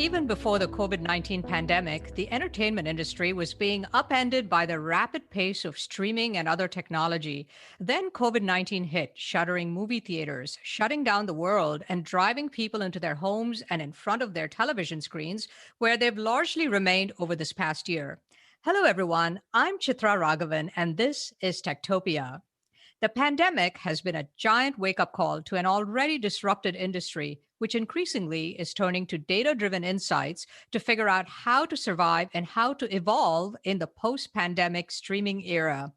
Even before the COVID-19 pandemic, the entertainment industry was being upended by the rapid pace of streaming and other technology. Then COVID-19 hit, shuttering movie theaters, shutting down the world, and driving people into their homes and in front of their television screens, where they've largely remained over this past year. Hello, everyone. I'm Chitra Ragavan, and this is Techtopia. The pandemic has been a giant wake up call to an already disrupted industry, which increasingly is turning to data driven insights to figure out how to survive and how to evolve in the post pandemic streaming era.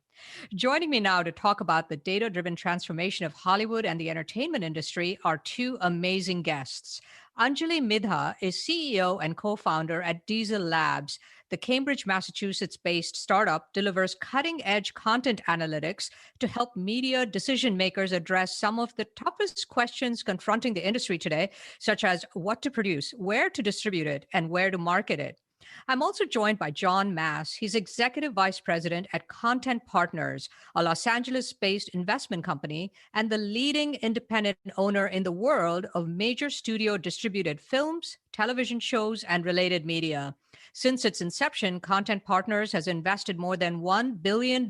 Joining me now to talk about the data driven transformation of Hollywood and the entertainment industry are two amazing guests. Anjali Midha is CEO and co founder at Diesel Labs. The Cambridge, Massachusetts based startup delivers cutting edge content analytics to help media decision makers address some of the toughest questions confronting the industry today, such as what to produce, where to distribute it, and where to market it. I'm also joined by John Mass. He's Executive Vice President at Content Partners, a Los Angeles based investment company and the leading independent owner in the world of major studio distributed films, television shows, and related media. Since its inception, Content Partners has invested more than $1 billion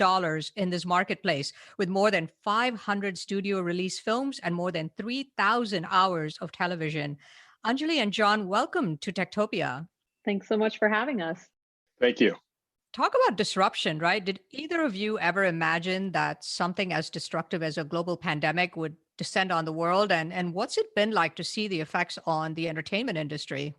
in this marketplace, with more than 500 studio release films and more than 3,000 hours of television. Anjali and John, welcome to Techtopia. Thanks so much for having us. Thank you. Talk about disruption, right? Did either of you ever imagine that something as destructive as a global pandemic would descend on the world? And what's it been like to see the effects on the entertainment industry?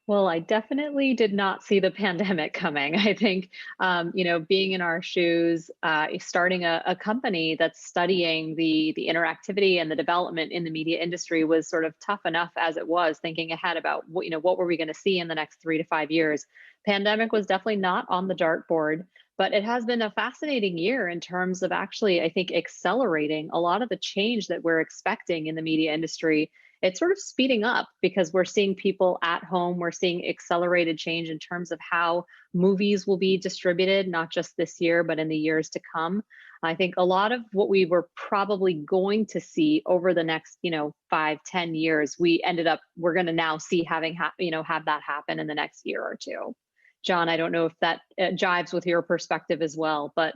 Well, I definitely did not see the pandemic coming. I think, being in our shoes, starting a company that's studying the interactivity and the development in the media industry was sort of tough enough as it was, thinking ahead about what were we going to see in the next 3 to 5 years. Pandemic was definitely not on the dartboard, but it has been a fascinating year in terms of actually, I think, accelerating a lot of the change that we're expecting in the media industry. It's sort of speeding up because we're seeing people at home. We're seeing accelerated change in terms of how movies will be distributed, not just this year, but in the years to come. I think a lot of what we were probably going to see over the next, 5-10 years, we're going to now see have that happen in the next year or two. John, I don't know if that jives with your perspective as well, but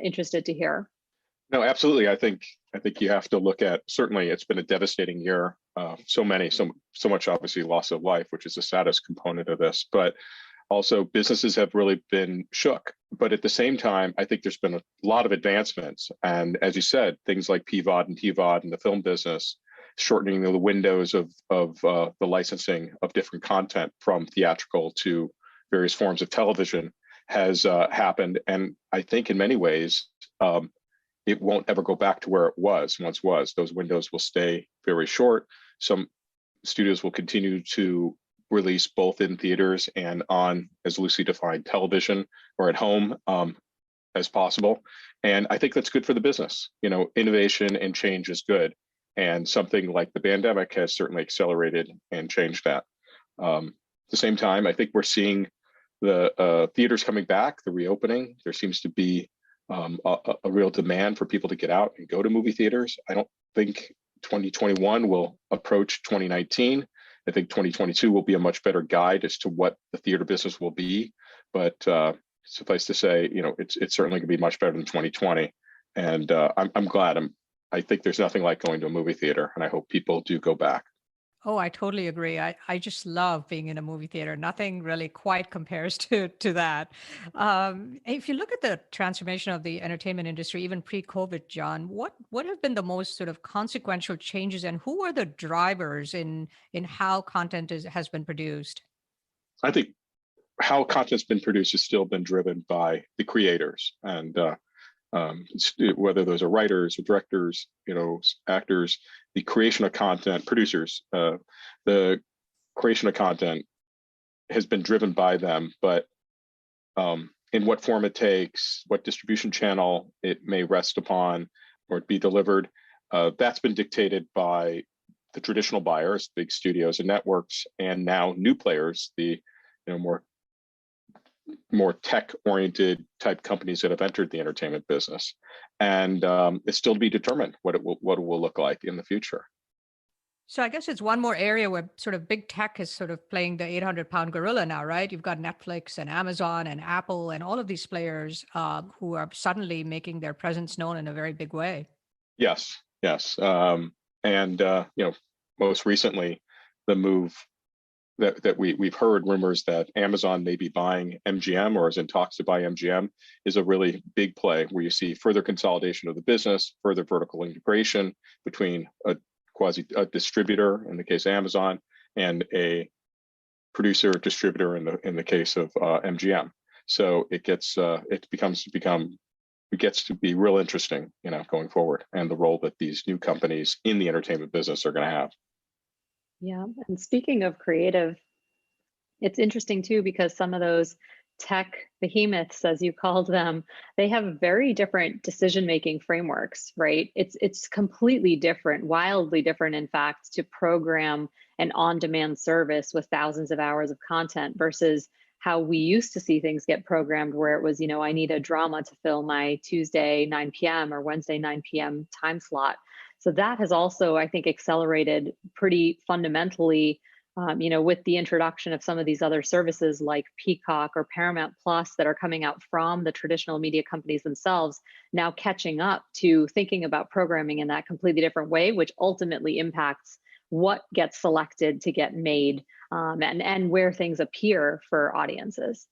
interested to hear. No, absolutely. I think you have to look at, certainly it's been a devastating year. So much obviously loss of life, which is the saddest component of this, but also businesses have really been shook. But at the same time, I think there's been a lot of advancements. And as you said, things like PVOD and TVOD in the film business, shortening the windows of the licensing of different content from theatrical to various forms of television has happened. And I think in many ways, it won't ever go back to where it once was. Those windows will stay very short. Some studios will continue to release both in theaters and on as loosely defined television or at home as possible. And I think that's good for the business. Innovation and change is good. And something like the pandemic has certainly accelerated and changed that. At the same time, I think we're seeing the theaters coming back, the reopening. There seems to be a real demand for people to get out and go to movie theaters. I don't think 2021 will approach 2019. I think 2022 will be a much better guide as to what the theater business will be. But suffice to say, it's certainly going to be much better than 2020. And I'm glad. I think there's nothing like going to a movie theater, and I hope people do go back. Oh, I totally agree. I just love being in a movie theater. Nothing really quite compares to that. If you look at the transformation of the entertainment industry, even pre-COVID, John, what have been the most sort of consequential changes, and who are the drivers in how content has been produced? I think how content's been produced has still been driven by the creators, and whether those are writers or directors, actors, the creation of content, producers, the creation of content has been driven by them, but in what form it takes, what distribution channel it may rest upon or be delivered, that's been dictated by the traditional buyers, big studios and networks, and now new players, the more tech-oriented type companies that have entered the entertainment business, and it's still to be determined what it will look like in the future. So I guess it's one more area where sort of big tech is sort of playing the 800-pound gorilla now, right? You've got Netflix and Amazon and Apple and all of these players who are suddenly making their presence known in a very big way. Yes, yes. And most recently, the move that we've heard rumors that Amazon may be buying MGM or is in talks to buy MGM is a really big play where you see further consolidation of the business, further vertical integration between a distributor in the case of Amazon and a producer distributor in the case of MGM. So it gets it gets to be real interesting, going forward, and the role that these new companies in the entertainment business are going to have. Yeah. And speaking of creative, it's interesting too, because some of those tech behemoths, as you called them, they have very different decision-making frameworks, right? It's completely different, wildly different, in fact, to program an on-demand service with thousands of hours of content versus how we used to see things get programmed, where it was, I need a drama to fill my Tuesday 9 p.m. or Wednesday 9 p.m. time slot. So that has also, I think, accelerated pretty fundamentally, with the introduction of some of these other services like Peacock or Paramount Plus that are coming out from the traditional media companies themselves, now catching up to thinking about programming in that completely different way, which ultimately impacts what gets selected to get made, and where things appear for audiences.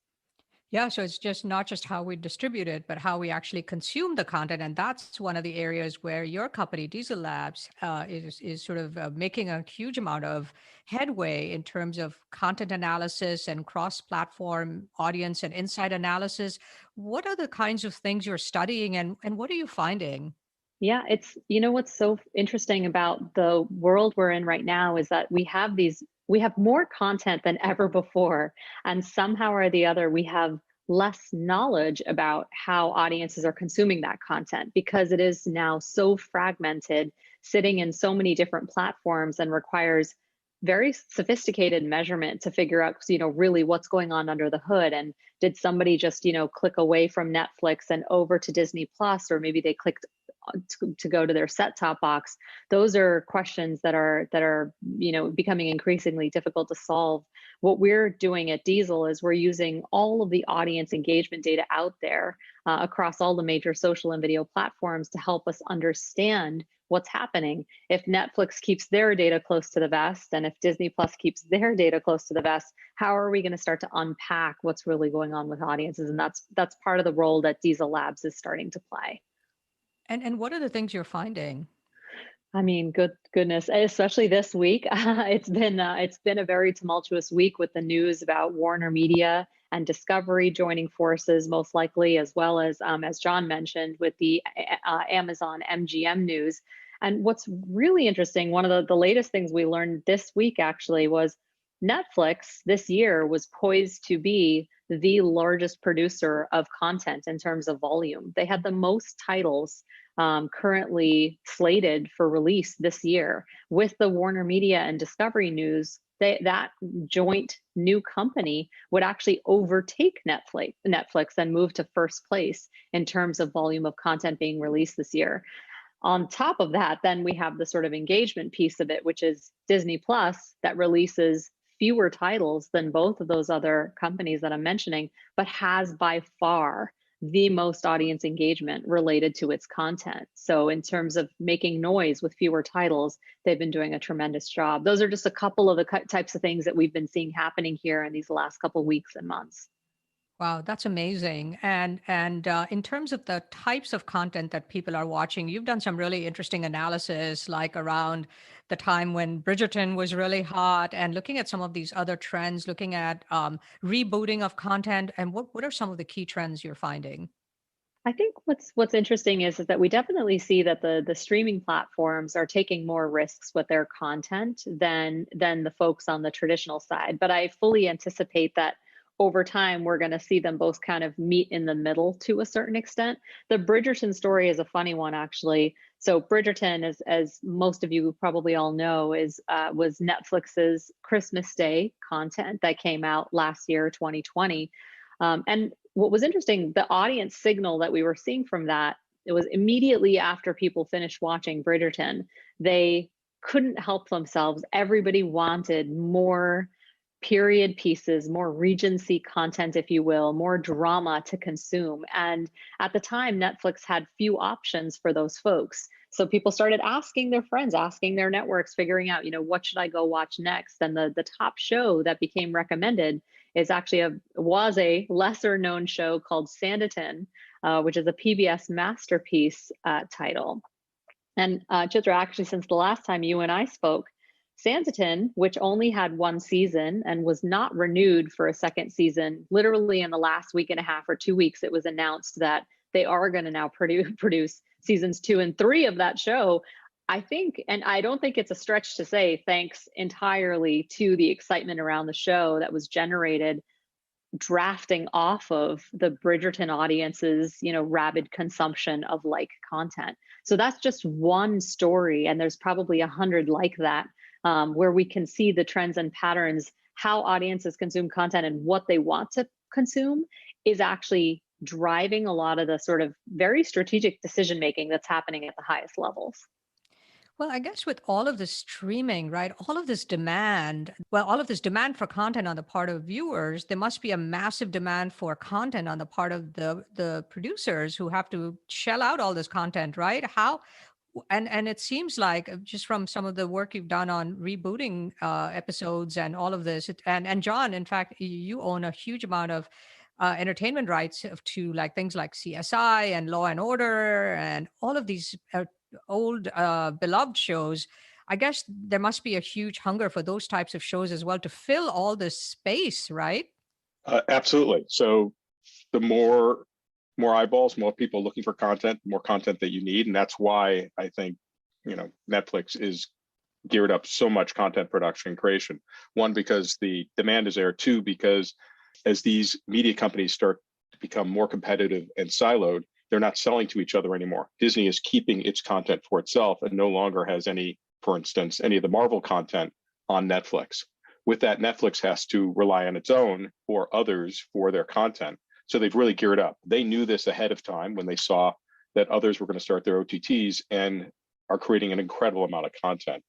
Yeah, so it's just not just how we distribute it, but how we actually consume the content, and that's one of the areas where your company, Diesel Labs, is sort of making a huge amount of headway in terms of content analysis and cross-platform audience and insight analysis. What are the kinds of things you're studying, and what are you finding? Yeah, what's so interesting about the world we're in right now is that we have more content than ever before. And somehow or the other, we have less knowledge about how audiences are consuming that content because it is now so fragmented, sitting in so many different platforms, and requires very sophisticated measurement to figure out, really what's going on under the hood. And did somebody just, click away from Netflix and over to Disney Plus, or maybe they clicked to go to their set-top box? Those are questions that are becoming increasingly difficult to solve. What we're doing at Diesel is we're using all of the audience engagement data out there across all the major social and video platforms to help us understand what's happening. If Netflix keeps their data close to the vest, and if Disney Plus keeps their data close to the vest, how are we going to start to unpack what's really going on with audiences? And that's part of the role that Diesel Labs is starting to play. And what are the things you're finding? I mean, goodness, especially this week. It's been a very tumultuous week with the news about Warner Media and Discovery joining forces, most likely, as well as John mentioned, with the Amazon MGM news. And what's really interesting, one of the latest things we learned this week actually was Netflix this year was poised to be the largest producer of content in terms of volume. They had the most titles currently slated for release this year. With the Warner Media and Discovery news, that joint new company would actually overtake Netflix and move to first place in terms of volume of content being released this year. On top of that, then we have the sort of engagement piece of it, which is Disney Plus, that releases fewer titles than both of those other companies that I'm mentioning, but has by far the most audience engagement related to its content. So in terms of making noise with fewer titles, they've been doing a tremendous job. Those are just a couple of the types of things that we've been seeing happening here in these last couple of weeks and months. Wow, that's amazing. And in terms of the types of content that people are watching, you've done some really interesting analysis, like around the time when Bridgerton was really hot, and looking at some of these other trends, looking at rebooting of content, and what are some of the key trends you're finding? I think what's interesting is that we definitely see that the streaming platforms are taking more risks with their content than the folks on the traditional side. But I fully anticipate that over time we're going to see them both kind of meet in the middle to a certain extent. The Bridgerton story is a funny one, actually. So Bridgerton, as most of you probably all know, was Netflix's Christmas Day content that came out last year, 2020. And what was interesting, the audience signal that we were seeing from that, it was immediately after people finished watching Bridgerton, they couldn't help themselves. Everybody wanted more period pieces, more Regency content, if you will, more drama to consume. And at the time, Netflix had few options for those folks. So people started asking their friends, asking their networks, figuring out, what should I go watch next? And the top show that became recommended is actually was a lesser known show called Sanditon, which is a PBS masterpiece title. And Chitra, actually, since the last time you and I spoke, Sanditon, which only had one season and was not renewed for a second season, literally in the last week and a half or 2 weeks, it was announced that they are going to now produce seasons 2 and 3 of that show. I think, and I don't think it's a stretch to say, thanks entirely to the excitement around the show that was generated drafting off of the Bridgerton audience's, rabid consumption of like content. So that's just one story, and there's probably 100 like that, where we can see the trends and patterns, how audiences consume content and what they want to consume is actually driving a lot of the sort of very strategic decision making that's happening at the highest levels. Well, I guess with all of this streaming, right, all of this demand for content on the part of viewers, there must be a massive demand for content on the part of the producers who have to shell out all this content, right? And it seems like just from some of the work you've done on rebooting episodes and all of this, and John, in fact, you own a huge amount of entertainment rights to like things like CSI and Law and Order and all of these old beloved shows. I guess there must be a huge hunger for those types of shows as well to fill all this space, right? Absolutely. So the more eyeballs, more people looking for content, more content that you need, and that's why I think Netflix is geared up so much content production and creation. One, because the demand is there. Two, because as these media companies start to become more competitive and siloed, they're not selling to each other anymore. Disney is keeping its content for itself and no longer has for instance, any of the Marvel content on Netflix. With that, Netflix has to rely on its own or others for their content. So they've really geared up. They knew this ahead of time when they saw that others were going to start their OTTs and are creating an incredible amount of content.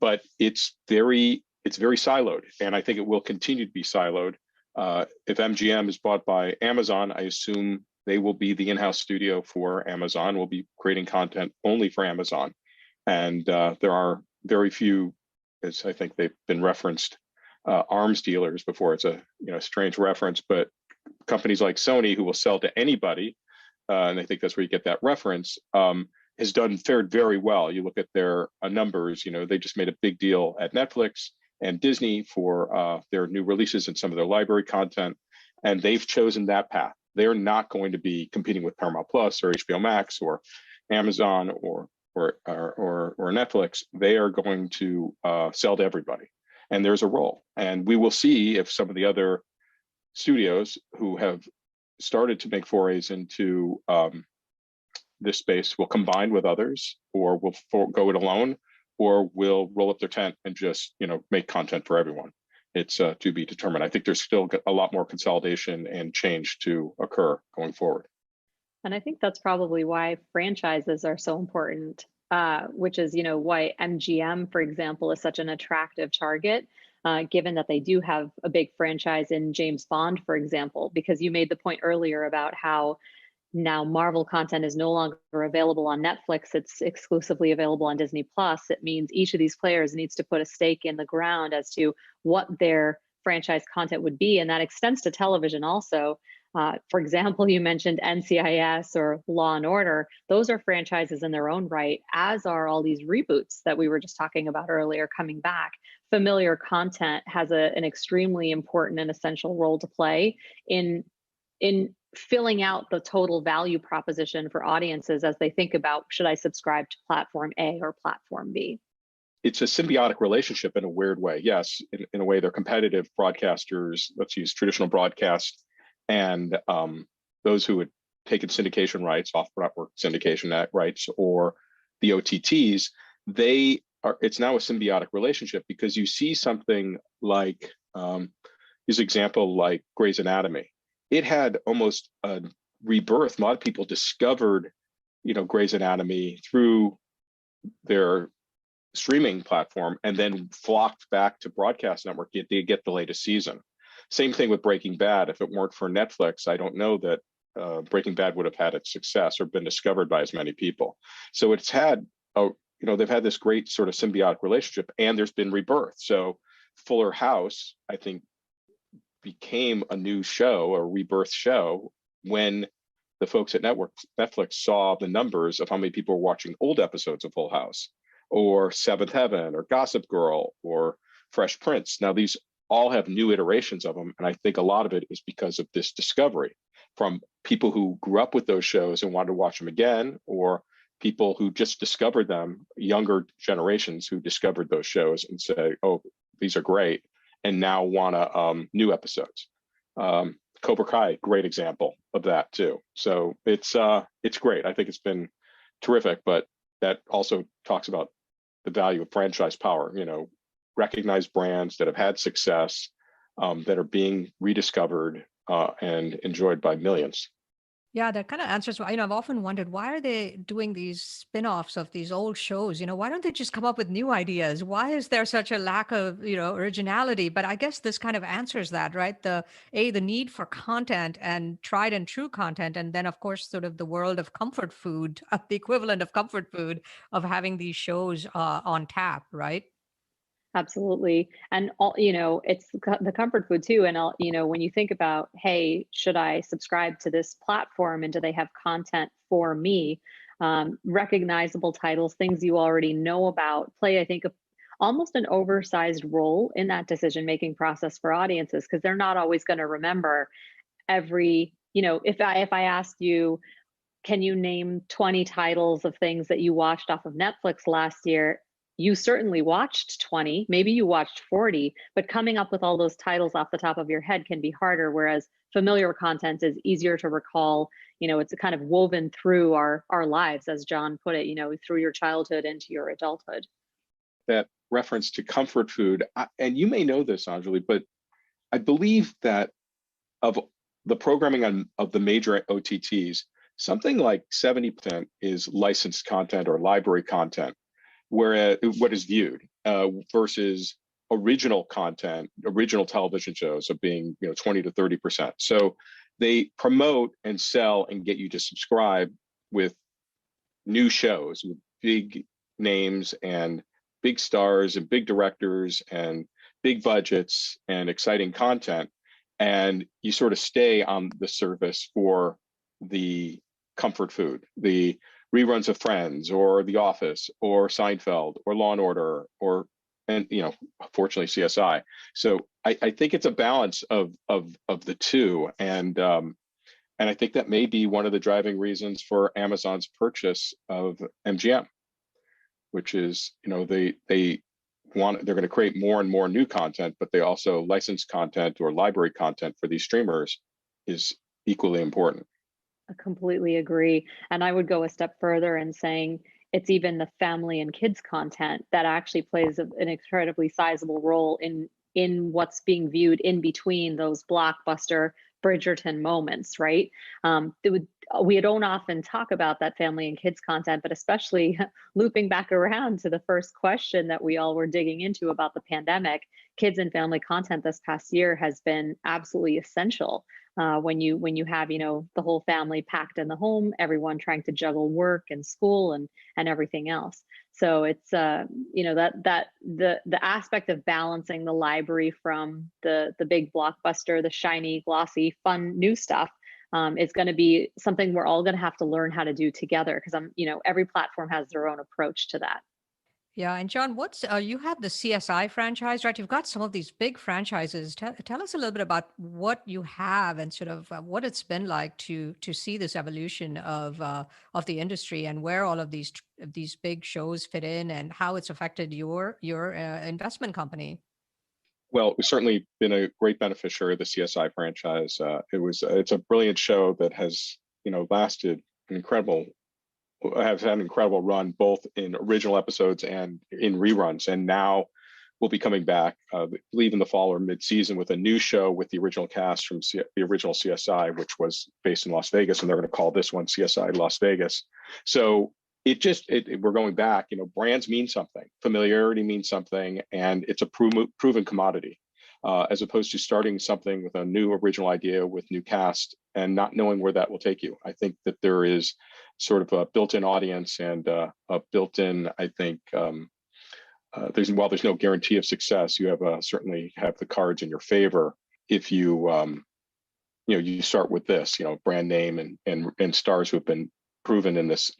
But it's very siloed, and I think it will continue to be siloed. If MGM is bought by Amazon, I assume they will be the in-house studio for Amazon. We'll be creating content only for Amazon. And there are very few, as I think they've been referenced, arms dealers before. It's a strange reference, but companies like Sony, who will sell to anybody, and I think that's where you get that reference, has fared very well. You look at their numbers, they just made a big deal at Netflix and Disney for their new releases and some of their library content, and they've chosen that path. They're not going to be competing with Paramount Plus or HBO Max or Amazon or Netflix. They are going to sell to everybody, and there's a role. And we will see if some of the other studios who have started to make forays into this space will combine with others, or will go it alone, or will roll up their tent and just make content for everyone. It's to be determined. I think there's still a lot more consolidation and change to occur going forward. And I think that's probably why franchises are so important, which is, why MGM, for example, is such an attractive target, given that they do have a big franchise in James Bond, for example, because you made the point earlier about how now Marvel content is no longer available on Netflix. It's exclusively available on Disney Plus. It means each of these players needs to put a stake in the ground as to what their franchise content would be. And that extends to television also. For example, you mentioned NCIS or Law and Order. Those are franchises in their own right, as are all these reboots that we were just talking about earlier coming back. Familiar content has an extremely important and essential role to play in filling out the total value proposition for audiences as they think about, should I subscribe to platform A or platform B? It's a symbiotic relationship in a weird way. Yes, in a way, they're competitive broadcasters. Let's use traditional broadcast and those who had taken syndication rights, off-network syndication rights, or the OTTs. It's now a symbiotic relationship, because you see something like this example, like Grey's Anatomy. It had almost a rebirth. A lot of people discovered, Grey's Anatomy through their streaming platform and then flocked back to broadcast network to get the latest season. Same thing with Breaking Bad. If it weren't for Netflix, I don't know that Breaking Bad would have had its success or been discovered by as many people. So it's had they've had this great sort of symbiotic relationship, and there's been rebirth. So Fuller House, I think, became a new show, a rebirth show, when the folks at Netflix saw the numbers of how many people were watching old episodes of Full House, or Seventh Heaven, or Gossip Girl, or Fresh Prince. Now, these all have new iterations of them, and I think a lot of it is because of this discovery from people who grew up with those shows and wanted to watch them again, or people who just discovered them, younger generations who discovered those shows and say, oh, these are great, and now want new episodes. Cobra Kai, great example of that too. So it's great. I think it's been terrific, but that also talks about the value of franchise power. Recognized brands that have had success, that are being rediscovered and enjoyed by millions. Yeah, that kind of answers why, I've often wondered, why are they doing these spin-offs of these old shows? Why don't they just come up with new ideas? Why is there such a lack of, originality? But I guess this kind of answers that, right? The need for content and tried and true content. And then, of course, sort of the world of comfort food, the equivalent of comfort food of having these shows on tap, right? Absolutely. And it's the comfort food too. And when you think about, hey, should I subscribe to this platform and do they have content for me? Recognizable titles, things you already know about, play, I think, almost an oversized role in that decision-making process for audiences, because they're not always going to remember every, if I asked you, can you name 20 titles of things that you watched off of Netflix last year? You certainly watched 20, maybe you watched 40, but coming up with all those titles off the top of your head can be harder, whereas familiar content is easier to recall. It's kind of woven through our lives, as John put it, through your childhood into your adulthood. That reference to comfort food, and you may know this, Anjali, but I believe that of the programming of the major OTTs, something like 70% is licensed content or library content, whereas what is viewed versus original content, original television shows of being 20 to 30%. So they promote and sell and get you to subscribe with new shows with big names and big stars and big directors and big budgets and exciting content, and you sort of stay on the service for the comfort food, the reruns of Friends or The Office or Seinfeld or Law and Order and fortunately CSI. So I think it's a balance of the two, and I think that may be one of the driving reasons for Amazon's purchase of MGM, which is they're going to create more and more new content, but they also license content or library content for these streamers is equally important. I completely agree. And I would go a step further in saying it's even the family and kids content that actually plays an incredibly sizable role in what's being viewed in between those blockbuster Bridgerton moments, right? We don't often talk about that family and kids content, but especially looping back around to the first question that we all were digging into about the pandemic, kids and family content this past year has been absolutely essential. When you have the whole family packed in the home, everyone trying to juggle work and school and everything else. So it's that the aspect of balancing the library from the big blockbuster, the shiny, glossy, fun new stuff is going to be something we're all going to have to learn how to do together, because every platform has their own approach to that. Yeah, and John, you have the CSI franchise, right? You've got some of these big franchises. Tell us a little bit about what you have and sort of what it's been like to see this evolution of the industry and where all of these big shows fit in and how it's affected your investment company. Well, we've certainly been a great beneficiary of the CSI franchise. It's a brilliant show that has lasted have had an incredible run, both in original episodes and in reruns. And now we'll be coming back, I believe in the fall or mid-season, with a new show with the original cast from the original CSI, which was based in Las Vegas, and they're going to call this one CSI Las Vegas. So we're going back, brands mean something, familiarity means something, and it's a proven commodity, as opposed to starting something with a new original idea with new cast and not knowing where that will take you. I think that there is sort of a built-in audience and a built-in, I think, while there's no guarantee of success, you certainly have the cards in your favor if you you start with this, brand name and stars who have been proven in this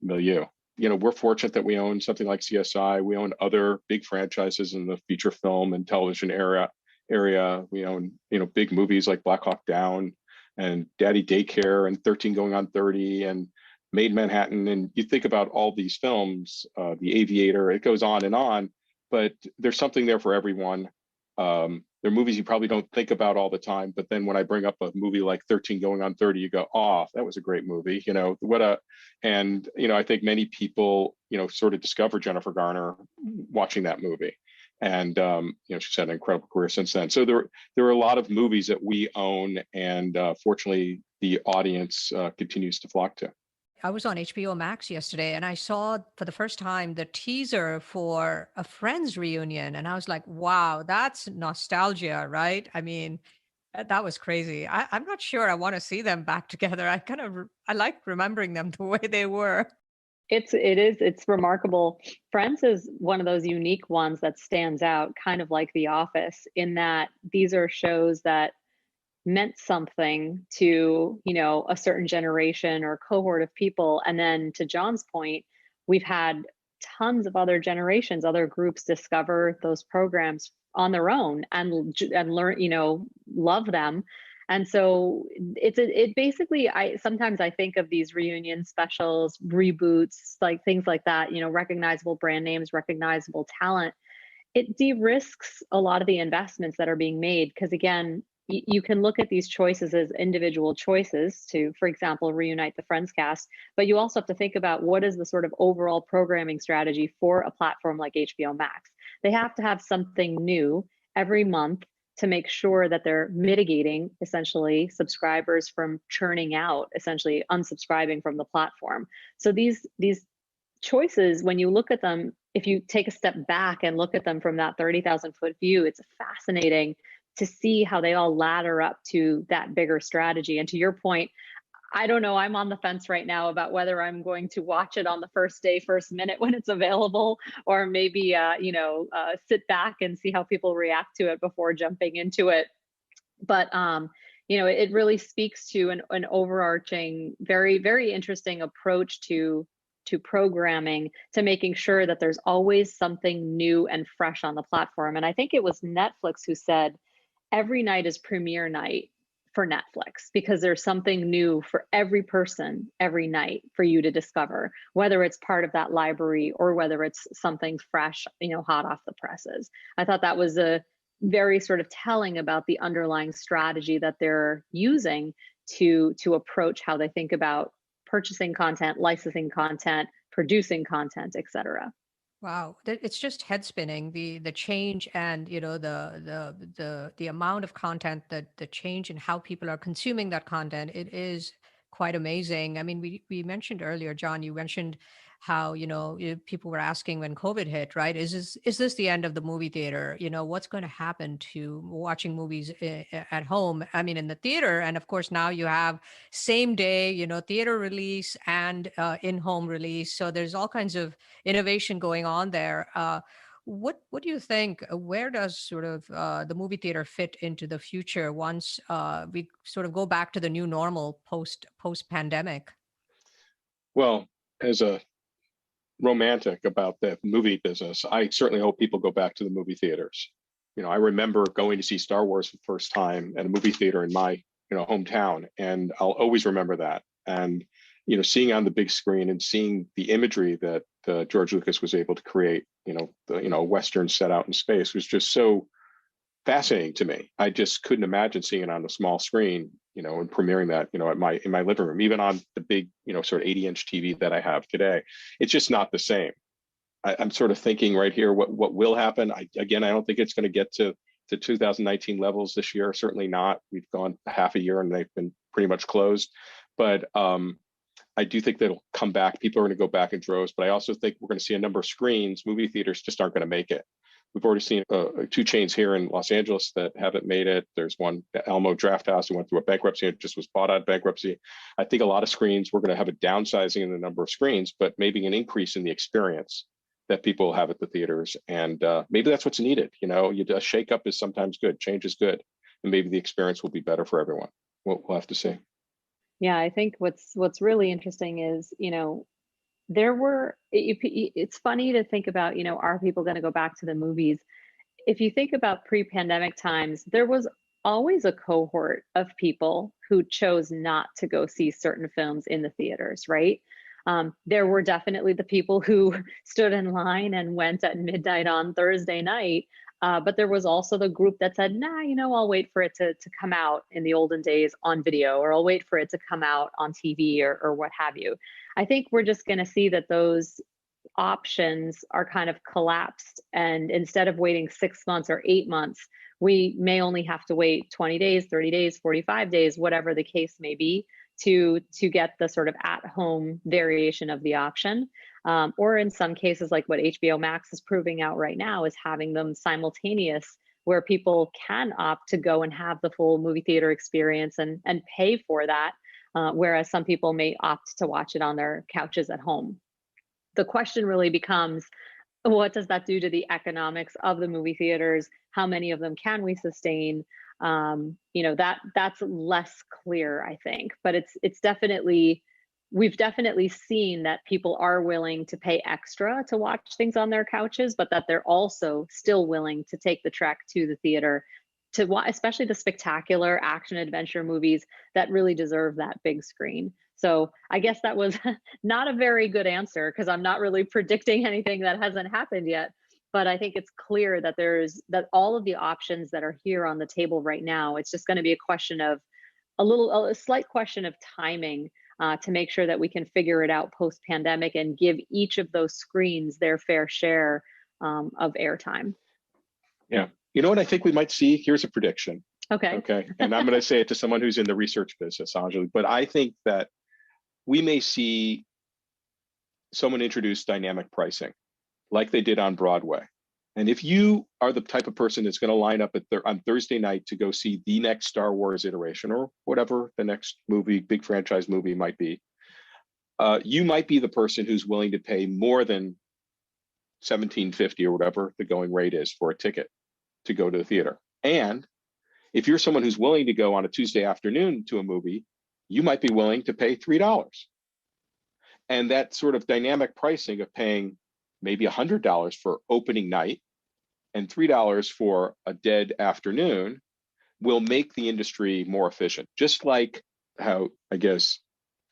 milieu. We're fortunate that we own something like CSI. We own other big franchises in the feature film and television area. We own big movies like Black Hawk Down and Daddy Daycare and 13 Going on 30 and Made Manhattan. And you think about all these films, The Aviator, it goes on, but there's something there for everyone. They're movies you probably don't think about all the time, but then when I bring up a movie like 13 Going on 30, you go, oh, that was a great movie. I think many people, sort of discovered Jennifer Garner watching that movie. And, she's had an incredible career since then. So there are a lot of movies that we own, and fortunately, the audience continues to flock to. I was on HBO Max yesterday and I saw for the first time the teaser for a Friends reunion. And I was like, wow, that's nostalgia, right? I mean, that was crazy. I'm not sure I want to see them back together. I like remembering them the way they were. It's remarkable. Friends is one of those unique ones that stands out, kind of like The Office, in that these are shows that meant something to a certain generation or cohort of people, and then to John's point, we've had tons of other generations, other groups discover those programs on their own and learn, love them. And so it basically, sometimes I think of these reunion specials, reboots, like things like that, recognizable brand names, recognizable talent. It de-risks a lot of the investments that are being made, because again, you can look at these choices as individual choices to, for example, reunite the Friends cast, but you also have to think about what is the sort of overall programming strategy for a platform like HBO Max. They have to have something new every month to make sure that they're mitigating essentially subscribers from churning out, essentially unsubscribing from the platform. So these choices, when you look at them, if you take a step back and look at them from that 30,000 foot view, it's fascinating to see how they all ladder up to that bigger strategy. And to your point, I don't know, I'm on the fence right now about whether I'm going to watch it on the first day, first minute when it's available, or maybe, sit back and see how people react to it before jumping into it. But, it really speaks to an overarching, very, very interesting approach to programming, to making sure that there's always something new and fresh on the platform. And I think it was Netflix who said, every night is premiere night for Netflix, because there's something new for every person every night for you to discover, whether it's part of that library or whether it's something fresh, hot off the presses. I thought that was a very sort of telling about the underlying strategy that they're using to approach how they think about purchasing content, licensing content, producing content, et cetera. Wow, it's just head spinning, the change, and the amount of content, the change in how people are consuming that content. It is quite amazing. I mean, we mentioned earlier, John, you mentioned how people were asking when COVID hit, right? Is this the end of the movie theater? What's going to happen to watching movies at home? I mean, in the theater, and of course now you have same day, theater release and in-home release. So there's all kinds of innovation going on there. What do you think? Where does sort of the movie theater fit into the future once we sort of go back to the new normal post pandemic? Well, as a romantic about the movie business, I certainly hope people go back to the movie theaters. I remember going to see Star Wars for the first time at a movie theater in my hometown, and I'll always remember that. And seeing on the big screen and seeing the imagery that George Lucas was able to create, the Western set out in space, was just so fascinating to me. I just couldn't imagine seeing it on a small screen, and premiering that, in my living room, even on the big, sort of 80-inch TV that I have today. It's just not the same. I'm sort of thinking right here, what will happen? I don't think it's going to get to 2019 levels this year. Certainly not. We've gone half a year and they've been pretty much closed. But I do think that'll come back. People are going to go back in droves, but I also think we're going to see a number of screens. Movie theaters just aren't going to make it. We've already seen two chains here in Los Angeles that haven't made it. There's one, the Elmo Draft House, who went through a bankruptcy and just was bought out of bankruptcy. I think a lot of screens, we're going to have a downsizing in the number of screens, but maybe an increase in the experience that people have at the theaters. And maybe that's what's needed. You know, a shake-up is sometimes good. Change is good. And maybe the experience will be better for everyone. We'll have to see. Yeah, I think what's really interesting is, you know, it's funny to think about, you know, are people going to go back to the movies? If you think about pre-pandemic times, there was always a cohort of people who chose not to go see certain films in the theaters, right? There were definitely the people who stood in line and went at midnight on Thursday night. But there was also the group that said, nah, you know, I'll wait for it to come out in the olden days on video, or I'll wait for it to come out on TV or what have you. I think we're just going to see that those options are kind of collapsed. And instead of waiting 6 months or 8 months, we may only have to wait 20 days, 30 days, 45 days, whatever the case may be, to get the sort of at-home variation of the option. Or in some cases, like what HBO Max is proving out right now, is having them simultaneous, where people can opt to go and have the full movie theater experience and pay for that, whereas some people may opt to watch it on their couches at home. The question really becomes, what does that do to the economics of the movie theaters? How many of them can we sustain? You know, that's less clear, I think, but it's definitely, we've definitely seen that people are willing to pay extra to watch things on their couches, but that they're also still willing to take the trek to the theater to watch, especially the spectacular action adventure movies that really deserve that big screen. So I guess that was not a very good answer, because I'm not really predicting anything that hasn't happened yet. But I think it's clear that that all of the options that are here on the table right now, it's just going to be a question of a slight question of timing, to make sure that we can figure it out post-pandemic and give each of those screens their fair share of airtime. Yeah. You know what I think we might see? Here's a prediction. Okay. Okay. And I'm going to say it to someone who's in the research business, Anjali, but I think that we may see someone introduce dynamic pricing like they did on Broadway. And if you are the type of person that's going to line up on Thursday night to go see the next Star Wars iteration, or whatever the next movie, big franchise movie might be, you might be the person who's willing to pay more than $17.50 or whatever the going rate is for a ticket to go to the theater. And if you're someone who's willing to go on a Tuesday afternoon to a movie, you might be willing to pay $3. And that sort of dynamic pricing of paying maybe $100 for opening night and $3 for a dead afternoon will make the industry more efficient. Just like how, I guess,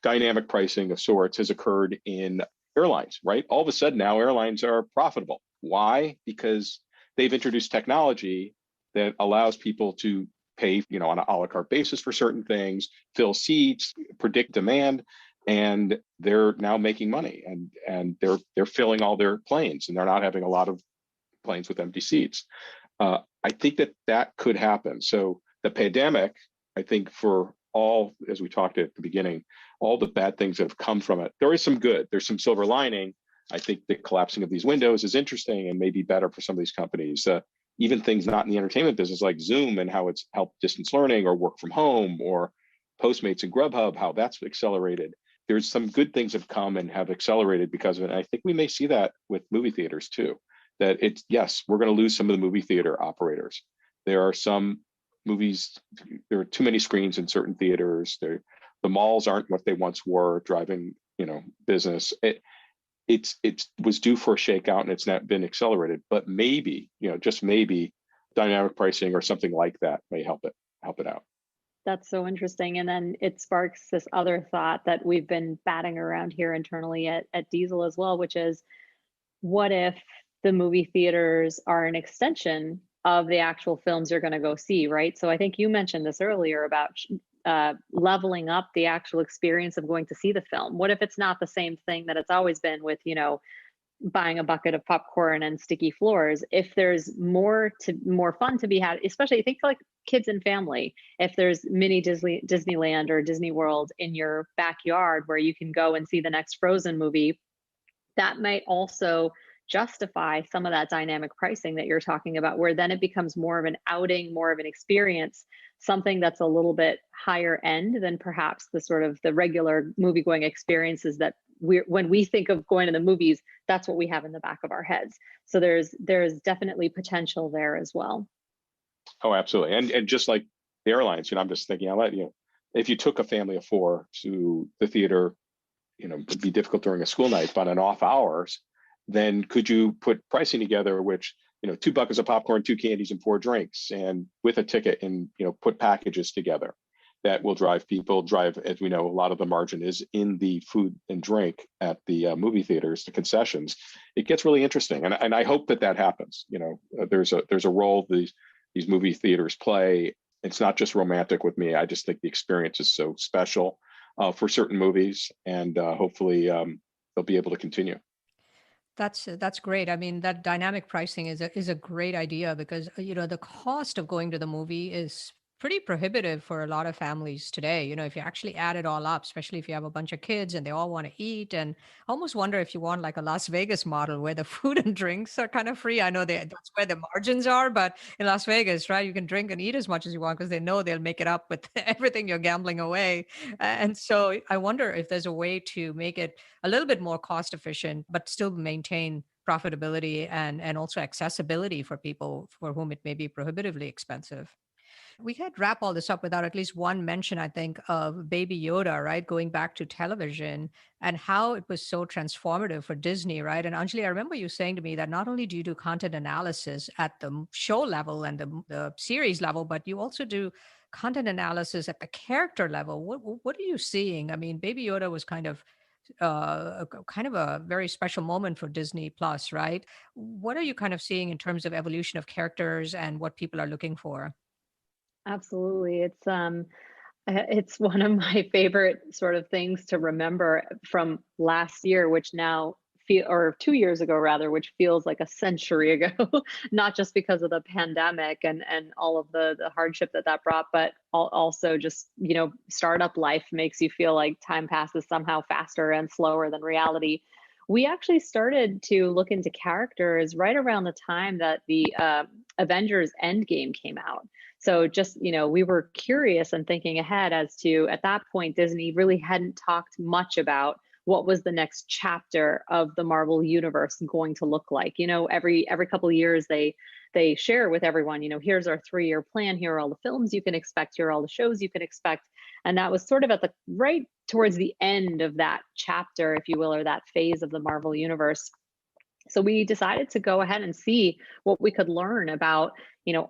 dynamic pricing of sorts has occurred in airlines, right? All of a sudden now airlines are profitable. Why? Because they've introduced technology that allows people to pay, you know, on an a la carte basis for certain things, fill seats, predict demand, and they're now making money, and they're filling all their planes, and they're not having a lot of planes with empty seats. I think that could happen. So the pandemic, I think, for all, as we talked at the beginning, all the bad things that have come from it, there is some good. There's some silver lining. I think the collapsing of these windows is interesting and maybe better for some of these companies. Even things not in the entertainment business, like Zoom and how it's helped distance learning or work from home, or Postmates and Grubhub, how that's accelerated. There's some good things have come and have accelerated because of it. And I think we may see that with movie theaters too, that it's, yes, we're going to lose some of the movie theater operators. There are some movies, there are too many screens in certain theaters. The malls aren't what they once were, driving, you know, business. It was due for a shakeout, and it's not been accelerated, but maybe, you know, just maybe dynamic pricing or something like that may help it out. That's so interesting. And then it sparks this other thought that we've been batting around here internally at Diesel as well, which is, what if the movie theaters are an extension of the actual films you're going to go see, right? So I think you mentioned this earlier about leveling up the actual experience of going to see the film. What if it's not the same thing that it's always been with, you know, buying a bucket of popcorn and sticky floors. If there's more fun to be had, especially think like kids and family, if there's mini Disneyland or Disney World in your backyard where you can go and see the next Frozen movie, that might also justify some of that dynamic pricing that you're talking about, where then it becomes more of an outing, more of an experience, something that's a little bit higher end than perhaps the sort of the regular movie going experiences that when we think of going to the movies, that's what we have in the back of our heads. So there's definitely potential there as well. Oh, absolutely. And just like the airlines, I'm just thinking, if you took a family of 4 to the theater, it'd be difficult during a school night, but on off hours, then could you put pricing together, which, 2 buckets of popcorn, 2 candies, and 4 drinks, and with a ticket, and, put packages together that will drive, as we know, a lot of the margin is in the food and drink at the movie theaters, the concessions. It gets really interesting. And I hope that happens. There's a role these movie theaters play. It's not just romantic with me. I just think the experience is so special for certain movies, and hopefully they'll be able to continue. That's great. I mean, that dynamic pricing is a great idea because the cost of going to the movie is pretty prohibitive for a lot of families today. If you actually add it all up, especially if you have a bunch of kids and they all want to eat, and I almost wonder if you want like a Las Vegas model where the food and drinks are kind of free. I know that's where the margins are, but in Las Vegas, right, you can drink and eat as much as you want because they know they'll make it up with everything you're gambling away. And so I wonder if there's a way to make it a little bit more cost efficient, but still maintain profitability and also accessibility for people for whom it may be prohibitively expensive. We can't wrap all this up without at least one mention, I think, of Baby Yoda, right? Going back to television and how it was so transformative for Disney, right? And Anjali, I remember you saying to me that not only do you do content analysis at the show level and the series level, but you also do content analysis at the character level. What are you seeing? I mean, Baby Yoda was kind of a very special moment for Disney Plus, right? What are you kind of seeing in terms of evolution of characters and what people are looking for? Absolutely. It's one of my favorite sort of things to remember from last year, which now or 2 years ago rather, which feels like a century ago, not just because of the pandemic and all of the hardship that brought, but also just, startup life makes you feel like time passes somehow faster and slower than reality. We actually started to look into characters right around the time that the Avengers Endgame came out. So just, we were curious and thinking ahead as to, at that point, Disney really hadn't talked much about what was the next chapter of the Marvel universe going to look like. Every couple of years they share with everyone, here's our 3-year plan, here are all the films you can expect, here are all the shows you can expect. And that was sort of at the right towards the end of that chapter, if you will, or that phase of the Marvel universe. So we decided to go ahead and see what we could learn about,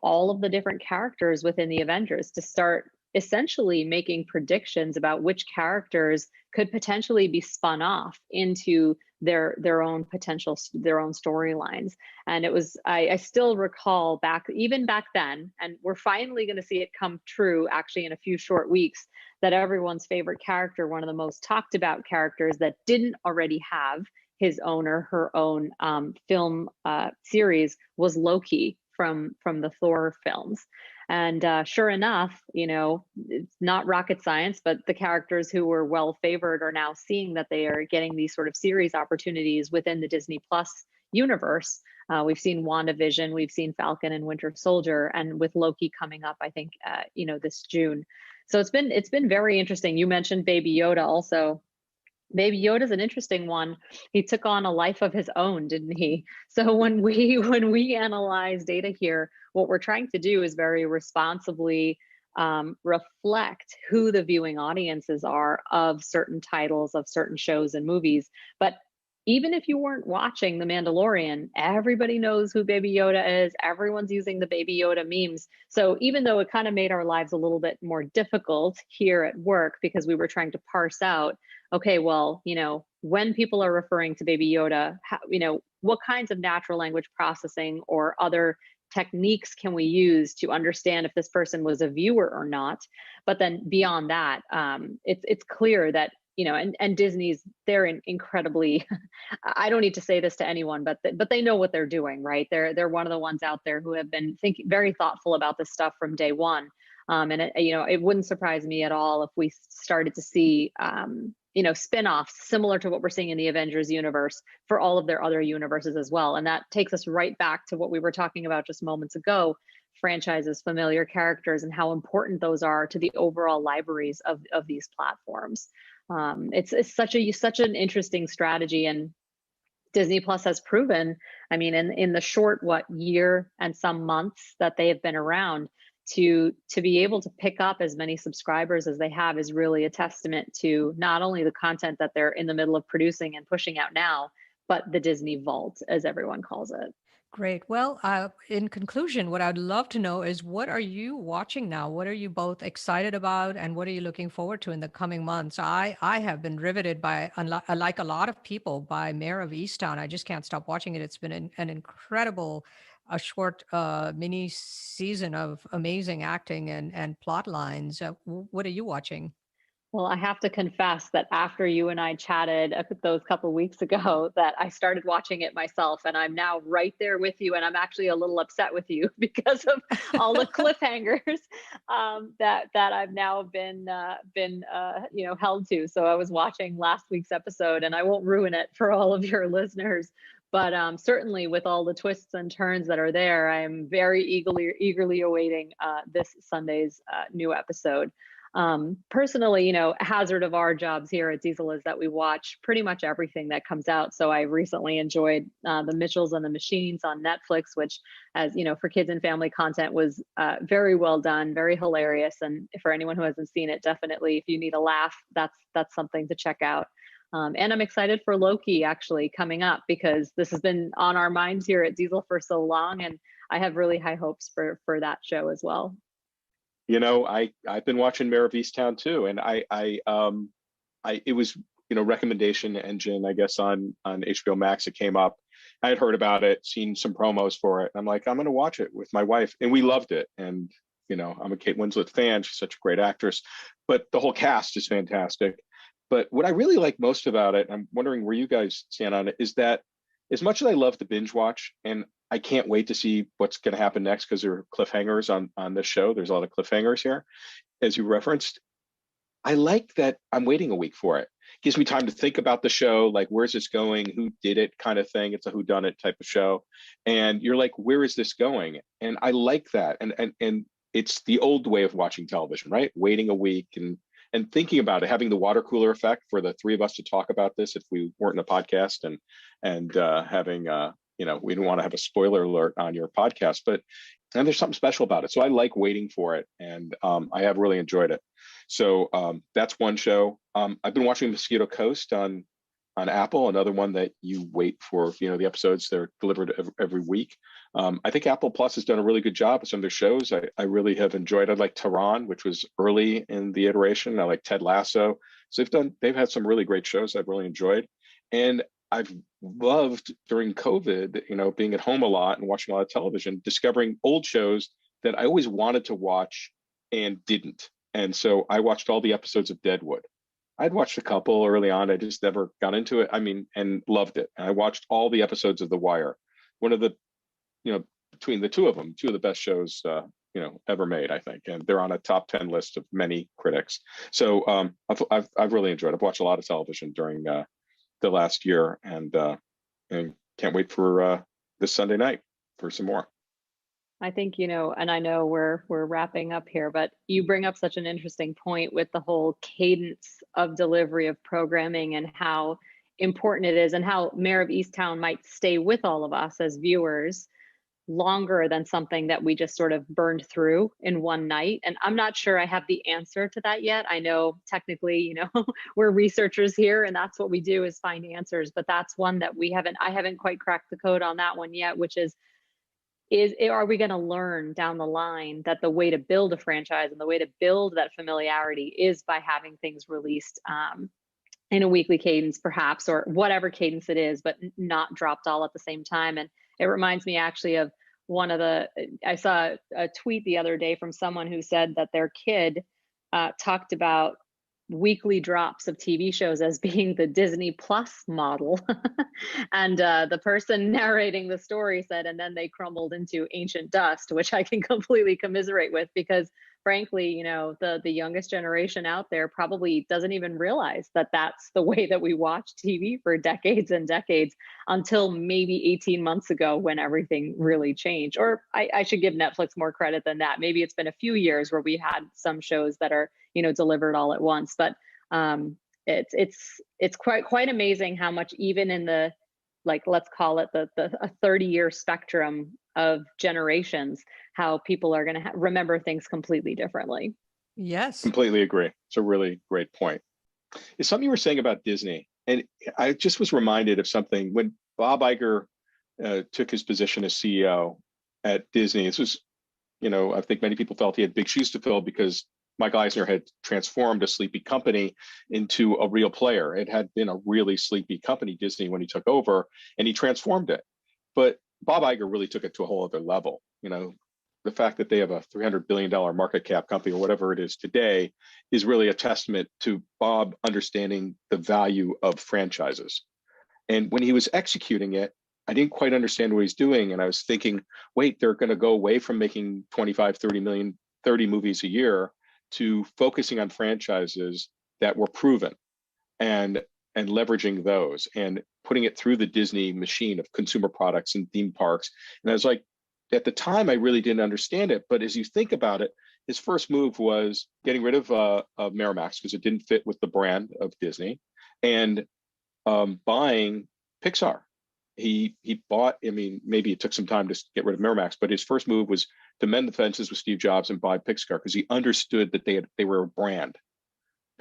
all of the different characters within the Avengers, to start essentially making predictions about which characters could potentially be spun off into their own storylines. And it was, I still recall even back then, and we're finally going to see it come true actually in a few short weeks, that everyone's favorite character, one of the most talked about characters that didn't already have his own or her own film series, was Loki from the Thor films. And sure enough, it's not rocket science, but the characters who were well favored are now seeing that they are getting these sort of series opportunities within the Disney Plus universe. We've seen WandaVision, we've seen Falcon and Winter Soldier, and with Loki coming up, I think, this June. So it's been very interesting. You mentioned Baby Yoda also. Baby Yoda's an interesting one. He took on a life of his own, didn't he? So when we analyze data here, what we're trying to do is very responsibly reflect who the viewing audiences are of certain titles, of certain shows and movies. But even if you weren't watching The Mandalorian, everybody knows who Baby Yoda is. Everyone's using the Baby Yoda memes. So even though it kind of made our lives a little bit more difficult here at work, because we were trying to parse out, okay, well, when people are referring to Baby Yoda, what kinds of natural language processing or other techniques can we use to understand if this person was a viewer or not? But then beyond that, it's clear that and Disney's, they're incredibly, I don't need to say this to anyone, but they know what they're doing, right? They're one of the ones out there who have been thinking very thoughtful about this stuff from day one. And it wouldn't surprise me at all if we started to see, spin-offs similar to what we're seeing in the Avengers universe for all of their other universes as well. And that takes us right back to what we were talking about just moments ago, franchises, familiar characters, and how important those are to the overall libraries of these platforms. It's such an interesting strategy, and Disney Plus has proven, I mean, in the short year and some months that they have been around, to be able to pick up as many subscribers as they have is really a testament to not only the content that they're in the middle of producing and pushing out now, but the Disney Vault, as everyone calls it. Great. Well, in conclusion, what I'd love to know is, what are you watching now? What are you both excited about, and what are you looking forward to in the coming months? I have been riveted by, like a lot of people, by Mayor of Easttown. I just can't stop watching it. It's been an incredible, a short mini season of amazing acting and plot lines. What are you watching? Well, I have to confess that after you and I chatted those couple weeks ago, that I started watching it myself, and I'm now right there with you. And I'm actually a little upset with you because of all the cliffhangers that I've now been held to. So I was watching last week's episode, and I won't ruin it for all of your listeners. But certainly, with all the twists and turns that are there, I am very eagerly awaiting this Sunday's new episode. Personally, hazard of our jobs here at Diesel is that we watch pretty much everything that comes out. So I recently enjoyed The Mitchells and the Machines on Netflix, which, as for kids and family content, was very well done, very hilarious. And for anyone who hasn't seen it, definitely, if you need a laugh, that's something to check out. And I'm excited for Loki actually coming up, because this has been on our minds here at Diesel for so long, and I have really high hopes for that show as well. I've been watching Mayor of Easttown too, and it was recommendation engine, I guess, on HBO Max. It came up. I had heard about it, seen some promos for it. And I'm like, I'm going to watch it with my wife, and we loved it. And I'm a Kate Winslet fan. She's such a great actress, but the whole cast is fantastic. But what I really like most about it, I'm wondering where you guys stand on it, is that as much as I love to binge watch, and I can't wait to see what's going to happen next, because there are cliffhangers on this show. There's a lot of cliffhangers here, as you referenced. I like that I'm waiting a week for it. Gives me time to think about the show, like, where's this going? Who did it kind of thing. It's a whodunit type of show. And you're like, where is this going? And I like that. And it's the old way of watching television, right? Waiting a week and thinking about it, having the water cooler effect for the three of us to talk about this if we weren't in a podcast, and having we didn't want to have a spoiler alert on your podcast, and there's something special about it. So I like waiting for it, and I have really enjoyed it. So that's one show. I've been watching Mosquito Coast on Apple, another one that you wait for, the episodes, they're delivered every week. I think Apple Plus has done a really good job with some of their shows. I really have enjoyed. I like Tehran, which was early in the iteration. I like Ted Lasso. So they've had some really great shows I've really enjoyed. And I've loved during COVID, being at home a lot and watching a lot of television, discovering old shows that I always wanted to watch and didn't. And so I watched all the episodes of Deadwood. I'd watched a couple early on. I just never got into it. And loved it. And I watched all the episodes of The Wire. One of the, between the two of them, two of the best shows, ever made, I think. And they're on a top 10 list of many critics. So I've really enjoyed it. I've watched a lot of television during the last year, and can't wait for this Sunday night for some more. I think, and I know we're wrapping up here, but you bring up such an interesting point with the whole cadence of delivery of programming and how important it is, and how Mayor of Easttown might stay with all of us as viewers longer than something that we just sort of burned through in one night. And I'm not sure I have the answer to that yet. I know technically, we're researchers here, and that's what we do, is find answers, but that's one that I haven't quite cracked the code on that one yet, which is are we going to learn down the line that the way to build a franchise and the way to build that familiarity is by having things released in a weekly cadence, perhaps, or whatever cadence it is, but not dropped all at the same time. And it reminds me actually of I saw a tweet the other day from someone who said that their kid talked about weekly drops of TV shows as being the Disney Plus model. And the person narrating the story said, and then they crumbled into ancient dust, which I can completely commiserate with, because frankly, the youngest generation out there probably doesn't even realize that that's the way that we watch TV for decades and decades, until maybe 18 months ago when everything really changed. Or I should give Netflix more credit than that. Maybe it's been a few years where we had some shows that are, delivered all at once. But it's quite amazing how much, even in the, like, let's call it a 30-year spectrum of generations, how people are going to remember things completely differently. Yes. Completely agree. It's a really great point. It's something you were saying about Disney. And I just was reminded of something when Bob Iger took his position as CEO at Disney. This was, I think many people felt he had big shoes to fill, because Mike Eisner had transformed a sleepy company into a real player. It had been a really sleepy company, Disney, when he took over, and he transformed it. But Bob Iger really took it to a whole other level. The fact that they have a $300 billion market cap company, or whatever it is today, is really a testament to Bob understanding the value of franchises. And when he was executing it, I didn't quite understand what he's doing. And I was thinking, wait, they're going to go away from making 25, 30 movies a year to focusing on franchises that were proven, and leveraging those and putting it through the Disney machine of consumer products and theme parks. And I was like, at the time, I really didn't understand it. But as you think about it, his first move was getting rid of Miramax, because it didn't fit with the brand of Disney, and buying Pixar. He bought, maybe it took some time to get rid of Miramax, but his first move was to mend the fences with Steve Jobs and buy Pixar, because he understood that they were a brand.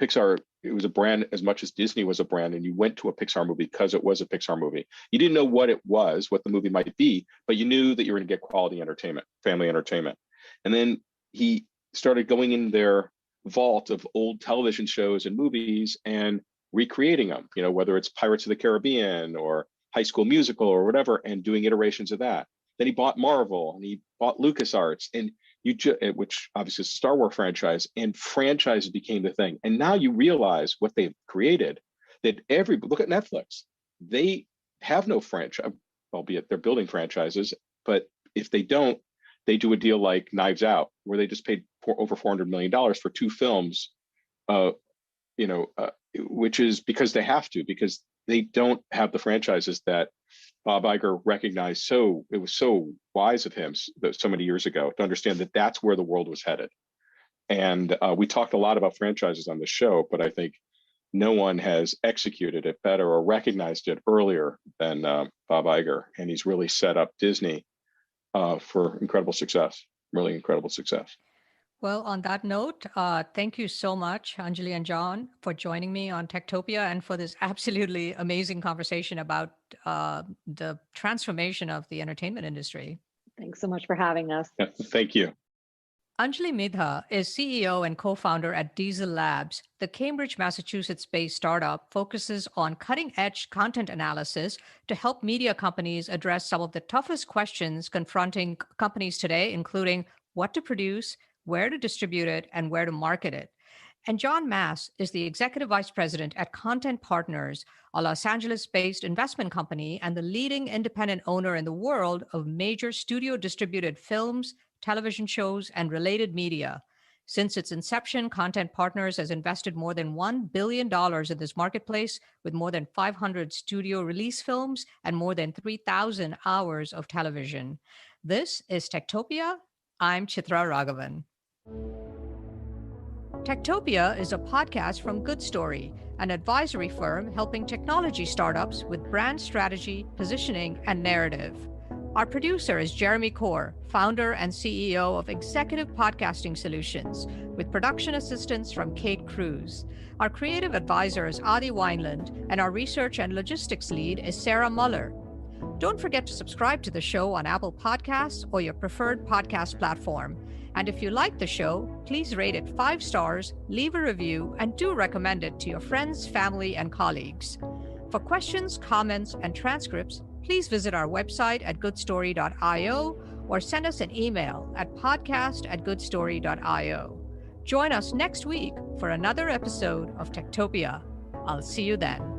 Pixar, it was a brand as much as Disney was a brand, and you went to a Pixar movie because it was a Pixar movie. You didn't know what it was, what the movie might be, but you knew that you were going to get quality entertainment, family entertainment. And then he started going in their vault of old television shows and movies and recreating them, whether it's Pirates of the Caribbean or High School Musical or whatever, and doing iterations of that. Then he bought Marvel, and he bought LucasArts, and which obviously is a Star Wars franchise, and franchises became the thing. And now you realize what they've created, that look at Netflix. They have no franchise, albeit they're building franchises, but if they don't, they do a deal like Knives Out, where they just paid over $400 million for 2 films, which is because they have to, because they don't have the franchises that Bob Iger recognized. So it was so wise of him so many years ago to understand that that's where the world was headed. And we talked a lot about franchises on the show, but I think no one has executed it better or recognized it earlier than Bob Iger. And he's really set up Disney for incredible success, really incredible success. Well, on that note, thank you so much, Anjali and John, for joining me on Techtopia and for this absolutely amazing conversation about the transformation of the entertainment industry. Thanks so much for having us. Yeah, thank you. Anjali Midha is CEO and co-founder at Diesel Labs. The Cambridge, Massachusetts-based startup focuses on cutting-edge content analysis to help media companies address some of the toughest questions confronting companies today, including what to produce, where to distribute it, and where to market it. And John Mass is the executive vice president at Content Partners, a Los Angeles-based investment company and the leading independent owner in the world of major studio-distributed films, television shows, and related media. Since its inception, Content Partners has invested more than $1 billion in this marketplace, with more than 500 studio release films and more than 3,000 hours of television. This is Techtopia. I'm Chitra Ragavan. Techtopia is a podcast from Good Story, an advisory firm helping technology startups with brand strategy, positioning, and narrative. Our producer is Jeremy Kaur, founder and CEO of Executive Podcasting Solutions, with production assistance from Kate Cruz. Our creative advisor is Adi Wineland, and our research and logistics lead is Sarah Muller. Don't forget to subscribe to the show on Apple Podcasts or your preferred podcast platform. And if you like the show, please rate it 5 stars, leave a review, and do recommend it to your friends, family, and colleagues. For questions, comments, and transcripts, please visit our website at goodstory.io or send us an email at podcast@goodstory.io. Join us next week for another episode of Techtopia. I'll see you then.